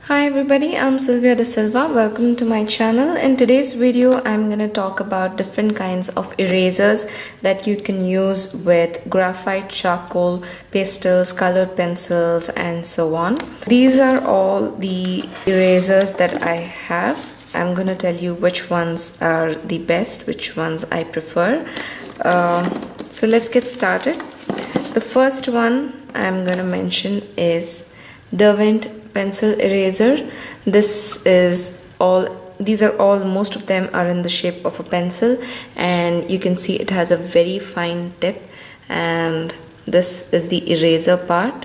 Hi everybody, I'm Sylvia D'Silva. Welcome to my channel. In today's video, I'm going to talk about different kinds of erasers that you can use with graphite, charcoal, pastels, colored pencils, and so on. These are all the erasers that I have. I'm going to tell you which ones are the best, which ones I prefer. So let's get started. The first one I'm going to mention is Derwent pencil eraser. These are all, most of them are in the shape of a pencil, and you can see it has a very fine tip, and this is the eraser part.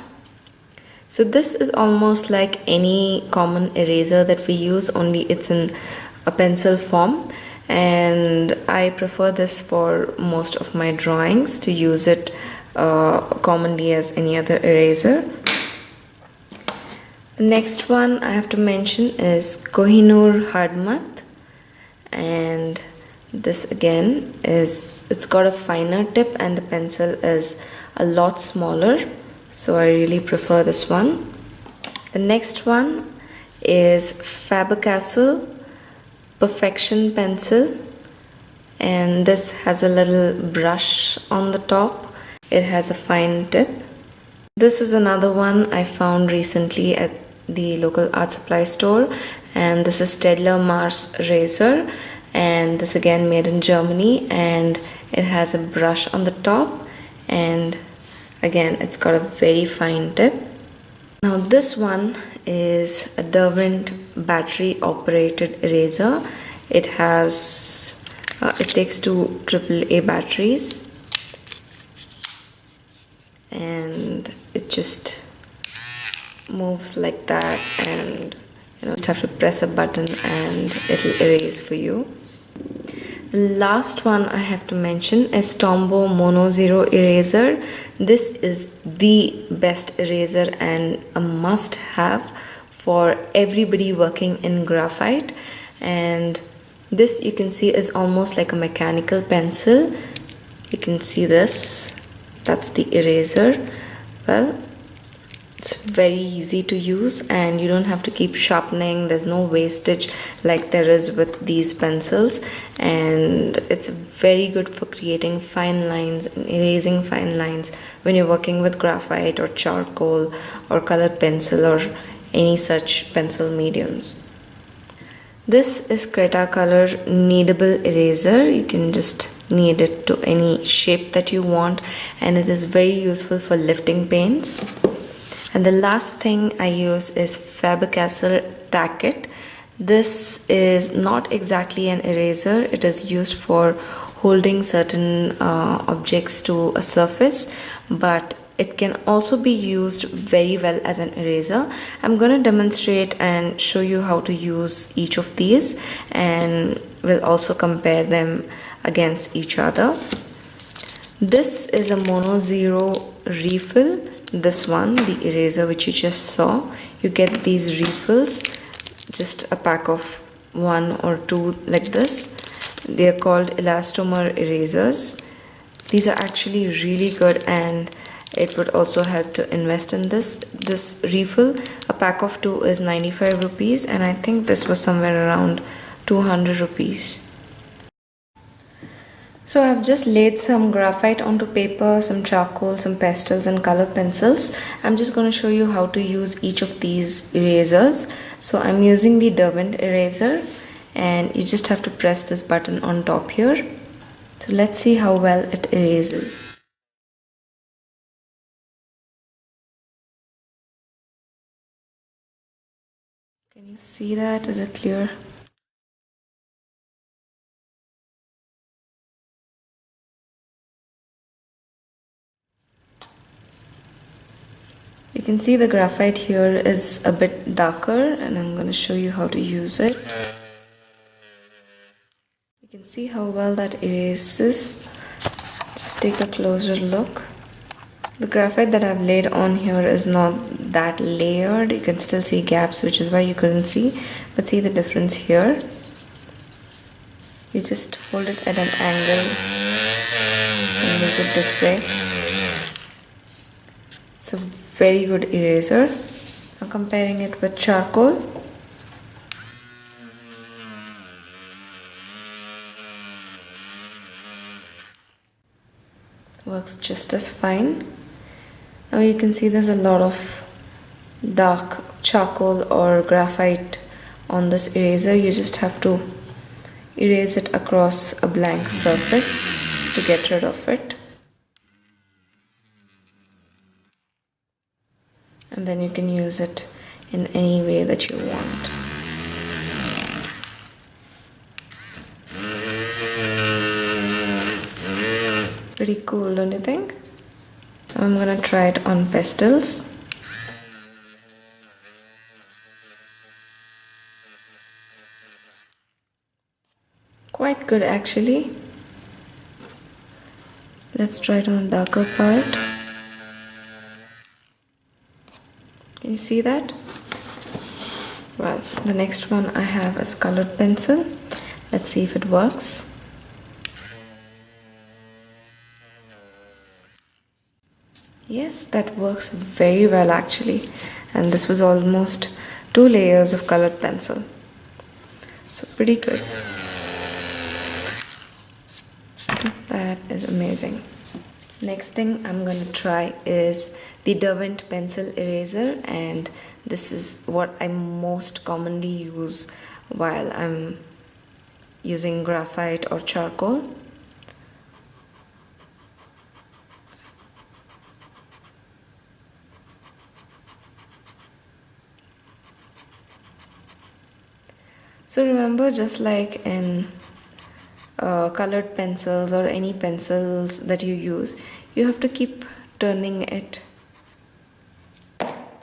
So this is almost like any common eraser that we use, only it's in a pencil form, and I prefer this for most of my drawings, to use it commonly as any other eraser. The next one I have to mention is Koh-i-noor hardtmuth, and this again it's got a finer tip and the pencil is a lot smaller, so I really prefer this one. The next one is Faber Castell Perfection Pencil, and this has a little brush on the top. It has a fine tip. This is another one I found recently at the local art supply store, and this is Steadler Mars Rasor, and this again made in Germany, and it has a brush on the top, and again it's got a very fine tip. Now this one is a Derwent Battery operated eraser. It has it takes two AAA batteries, and it just moves like that, and you just have to press a button and it'll erase for you. The last one I have to mention is Tombow Mono Zero eraser. This is the best eraser and a must have for everybody working in graphite, and this you can see is almost like a mechanical pencil. You can see this, that's the eraser. Well, it's very easy to use and you don't have to keep sharpening. There's no wastage like there is with these pencils, and it's very good for creating fine lines and erasing fine lines when you're working with graphite or charcoal or colored pencil or any such pencil mediums. This is Cretacolor Kneadable eraser. You can just knead it to any shape that you want, and it is very useful for lifting paints. And the last thing I use is Faber-Castell Tack-it. This is not exactly an eraser. It is used for holding certain objects to a surface, but it can also be used very well as an eraser. I'm going to demonstrate and show you how to use each of these, and we'll also compare them against each other. This is a Mono Zero refill. This one, the eraser which you just saw, you get these refills, just a pack of 1 or 2 like this. They are called elastomer erasers. These are actually really good, and it would also help to invest in this refill. A pack of 2 is 95 rupees, and I think this was somewhere around 200 rupees. So I've just laid some graphite onto paper, some charcoal, some pastels and color pencils. I'm just going to show you how to use each of these erasers. So I'm using the Derwent eraser, and you just have to press this button on top here. So let's see how well it erases. Can you see that? Is it clear? You can see the graphite here is a bit darker, and I'm going to show you how to use it. You can see how well that erases. Just take a closer look. The graphite that I've laid on here is not that layered. You can still see gaps, which is why you couldn't see, but see the difference here. You just hold it at an angle and use it this way. It's a very good eraser. Now comparing it with charcoal, works just as fine. Now you can see there's a lot of dark charcoal or graphite on this eraser. You just have to erase it across a blank surface to get rid of it. And then you can use it in any way that you want. Pretty cool, don't you think? I'm gonna try it on pastels. Quite good actually. Let's try it on the darker part. Can you see that? Well, the next one I have is colored pencil. Let's see if it works. Yes, that works very well actually. And this was almost 2 layers of colored pencil. So pretty good. That is amazing. Next thing I'm going to try is the Derwent pencil eraser, and this is what I most commonly use while I'm using graphite or charcoal. So remember, just like in colored pencils or any pencils that you use, you have to keep turning it,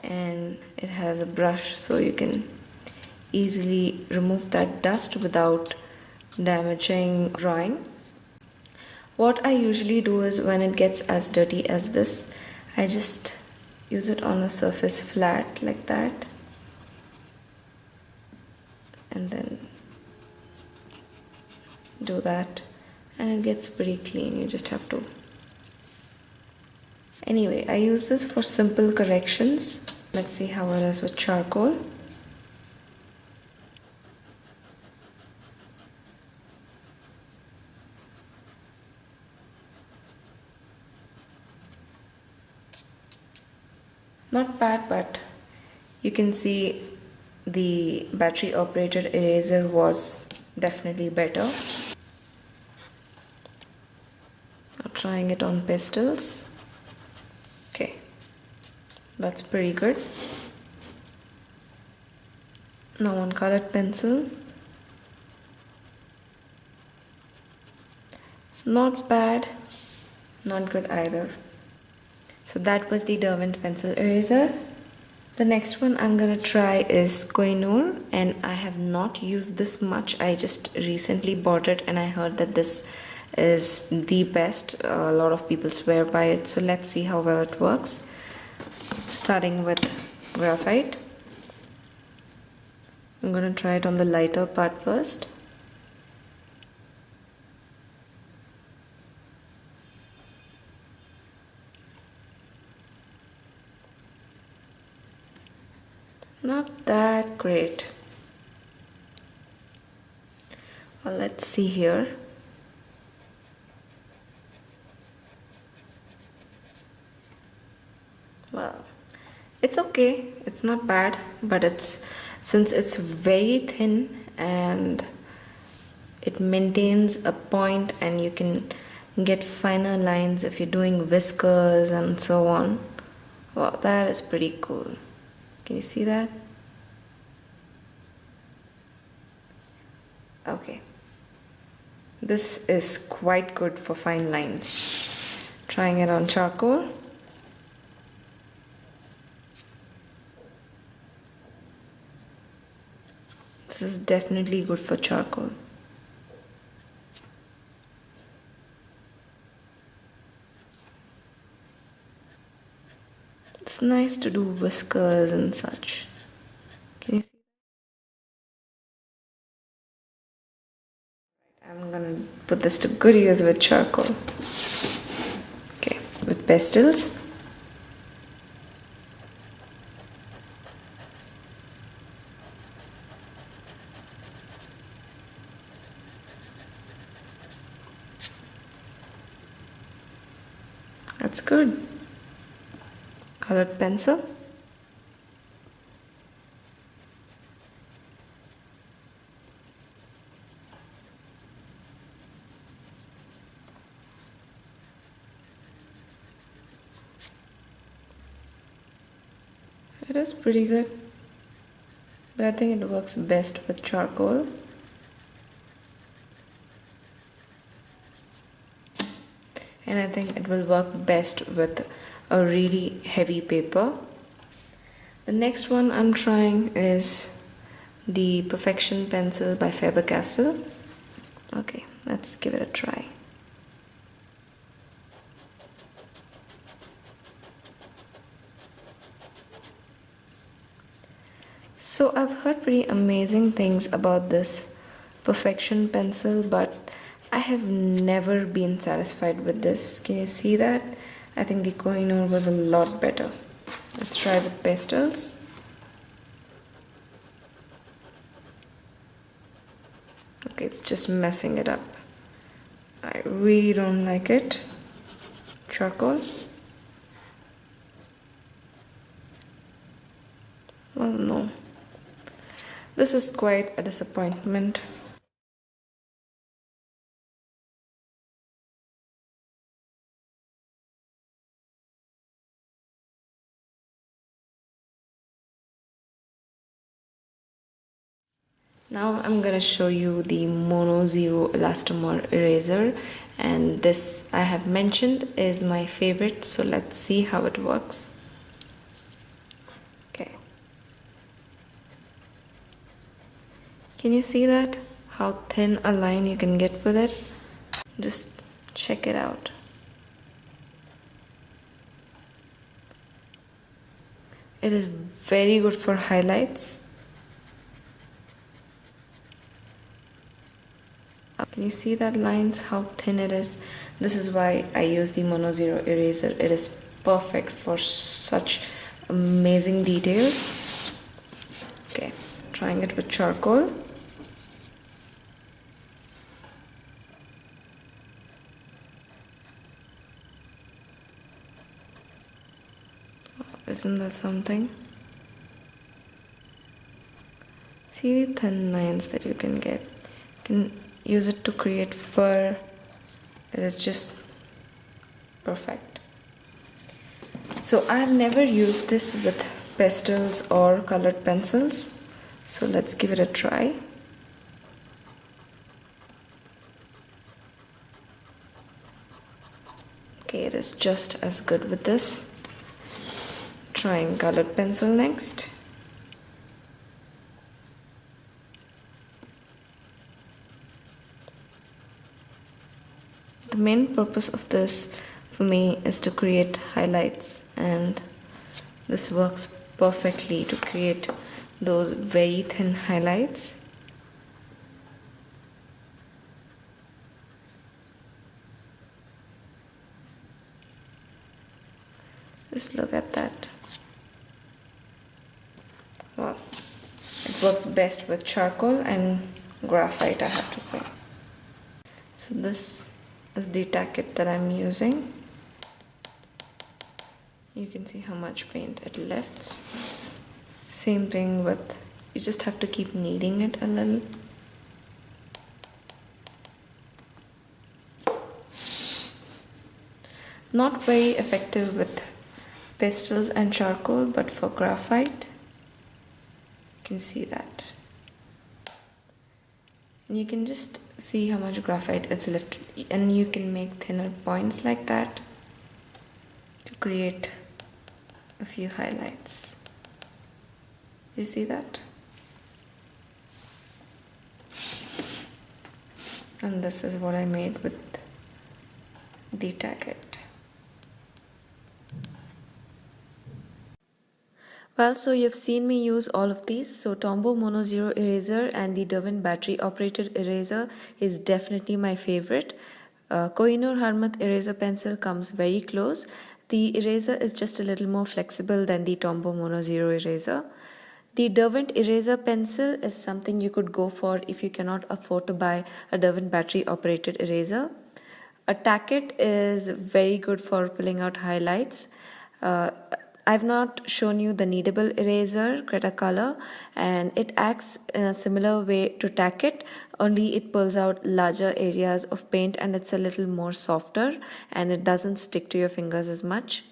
and it has a brush so you can easily remove that dust without damaging drawing. What I usually do is when it gets as dirty as this, I just use it on a surface flat like that, and then do that, and it gets pretty clean. You just have to. Anyway, I use this for simple corrections. Let's see how it is with charcoal. Not bad, but you can see the battery operated eraser was definitely better. Now trying it on pastels. Okay, that's pretty good. Now on colored pencil. Not bad, not good either. So that was the Derwent pencil eraser. The next one I'm gonna try is Koh-i-noor, and I have not used this much. I just recently bought it and I heard that this is the best. A lot of people swear by it, so let's see how well it works. Starting with graphite. I'm gonna try it on the lighter part first. Not that great. Well, let's see here. Well, it's okay. It's not bad, but since it's very thin and it maintains a point, and you can get finer lines if you're doing whiskers and so on. Well, that is pretty cool. Can you see that? Okay. This is quite good for fine lines. Trying it on charcoal. This is definitely good for charcoal. It's nice to do whiskers and such. Can you see? I'm gonna put this to good use with charcoal. Okay, with pastels. That's good. Colored pencil. It is pretty good, but I think it works best with charcoal. And I think it will work best with a really heavy paper. The next one I'm trying is the Perfection Pencil by Faber-Castell. Okay, let's give it a try. So I've heard pretty amazing things about this Perfection Pencil, but I have never been satisfied with this. Can you see that? I think the Koh-i-noor was a lot better. Let's try with pastels. Okay, it's just messing it up. I really don't like it. Charcoal. Well, no. This is quite a disappointment. Now I'm gonna show you the Mono Zero Elastomer eraser, and this I have mentioned is my favorite, so let's see how it works. Okay. Can you see that? How thin a line you can get with it? Just check it out. It is very good for highlights. Can you see that lines, how thin it is? This is why I use the Mono Zero eraser. It is perfect for such amazing details. Okay, trying it with charcoal. Isn't that something? See the thin lines that you can get. You can use it to create fur. It is just perfect. So I've never used this with pastels or colored pencils. So let's give it a try. Okay, it is just as good with this. Trying colored pencil next. The main purpose of this for me is to create highlights, and this works perfectly to create those very thin highlights. Just look at that. Wow, it works best with charcoal and graphite, I have to say. So this is the Tack-it that I'm using. You can see how much paint it lifts. Same thing with, you just have to keep kneading it a little. Not very effective with pastels and charcoal, but for graphite, you can see that. And you can just see how much graphite it's lifted, and you can make thinner points like that to create a few highlights. You see that? And this is what I made with the Tack-it. Well, so you've seen me use all of these. So Tombow Mono Zero Eraser and the Derwent Battery operated eraser is definitely my favorite. Koh-i-noor hardtmuth eraser pencil comes very close. The eraser is just a little more flexible than the Tombow Mono Zero eraser. The Derwent Eraser Pencil is something you could go for if you cannot afford to buy a Derwent Battery operated eraser. A Tack-it is very good for pulling out highlights. I've not shown you the Kneadable eraser, Cretacolor, and it acts in a similar way to Tack-it, only it pulls out larger areas of paint and it's a little more softer and it doesn't stick to your fingers as much.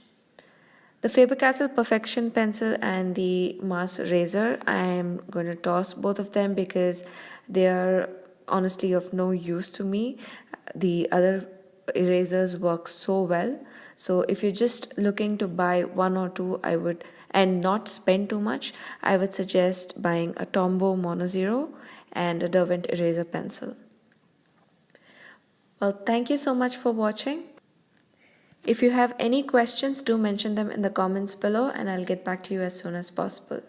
The Faber Castell Perfection Pencil and the Mars Rasor, I am going to toss both of them because they are honestly of no use to me. The other erasers work so well. So if you're just looking to buy one or two, I would, and not spend too much, I would suggest buying a Tombow Mono Zero and a Derwent Eraser Pencil. Well, thank you so much for watching. If you have any questions, do mention them in the comments below and I'll get back to you as soon as possible.